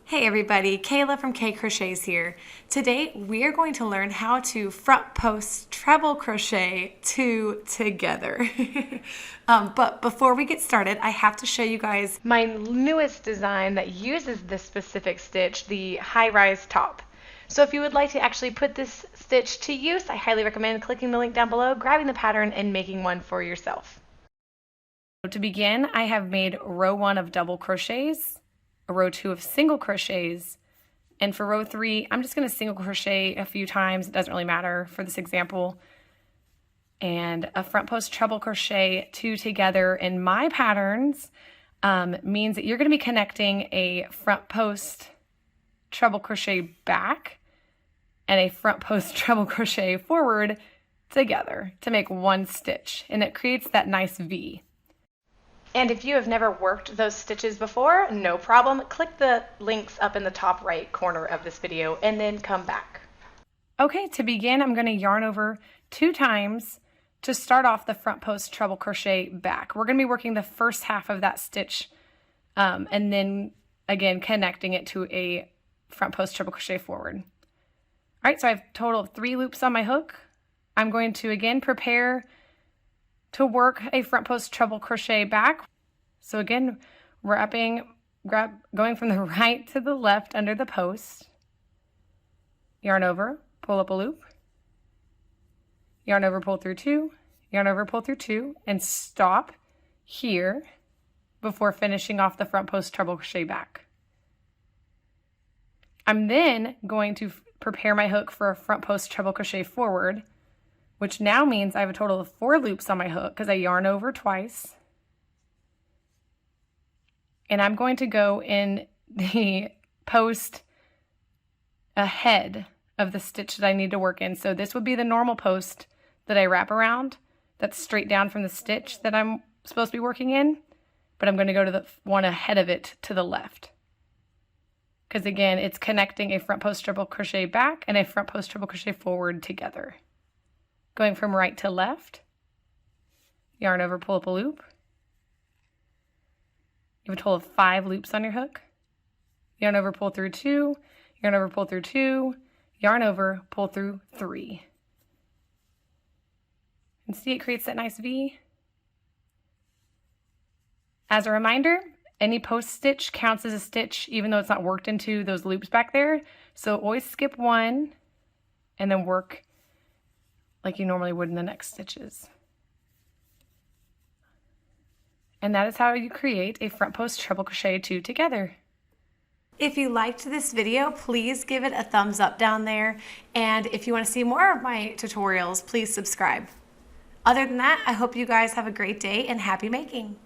Hey everybody, Kayla from Kay Krochets here. Today we are going to learn how to front post treble crochet two together. But before we get started, I have to show you guys my newest design that uses this specific stitch, the high-rise top. So if you would like to actually put this stitch to use, I highly recommend clicking the link down below, grabbing the pattern, and making one for yourself. So to begin, I have made row 1 of double crochets, a row 2 of single crochets, and for row 3 I'm just going to single crochet a few times. It doesn't really matter for this example, and a front post treble crochet 2 together in my patterns means that you're going to be connecting a front post treble crochet back and a front post treble crochet forward together to make one stitch, and it creates that nice V. And if you have never worked those stitches before, no problem. Click the links up in the top right corner of this video and then come back. Okay, to begin, I'm going to yarn over 2 times to start off the front post treble crochet back. We're going to be working the first half of that stitch and then again connecting it to a front post treble crochet forward. All right, so I have a total of 3 loops on my hook. I'm going to again prepare to work a front post treble crochet back. So again, going from the right to the left under the post, yarn over, pull up a loop, yarn over, pull through 2, yarn over, pull through 2, and stop here before finishing off the front post treble crochet back. I'm then going to prepare my hook for a front post treble crochet forward, which now means I have a total of 4 loops on my hook because I yarn over twice. And I'm going to go in the post ahead of the stitch that I need to work in. So this would be the normal post that I wrap around. That's straight down from the stitch that I'm supposed to be working in. But I'm going to go to the one ahead of it to the left. Because again, it's connecting a front post treble crochet back and a front post treble crochet forward together. Going from right to left, yarn over, pull up a loop. You have a total of 5 loops on your hook. Yarn over, pull through 2, yarn over, pull through 2, yarn over, pull through 3. And see, it creates that nice V. As a reminder, any post stitch counts as a stitch even though it's not worked into those loops back there. So always skip one and then work like you normally would in the next stitches. And that is how you create a front post treble crochet 2 together. If you liked this video, please give it a thumbs up down there. And if you want to see more of my tutorials, please subscribe. Other than that, I hope you guys have a great day and happy making.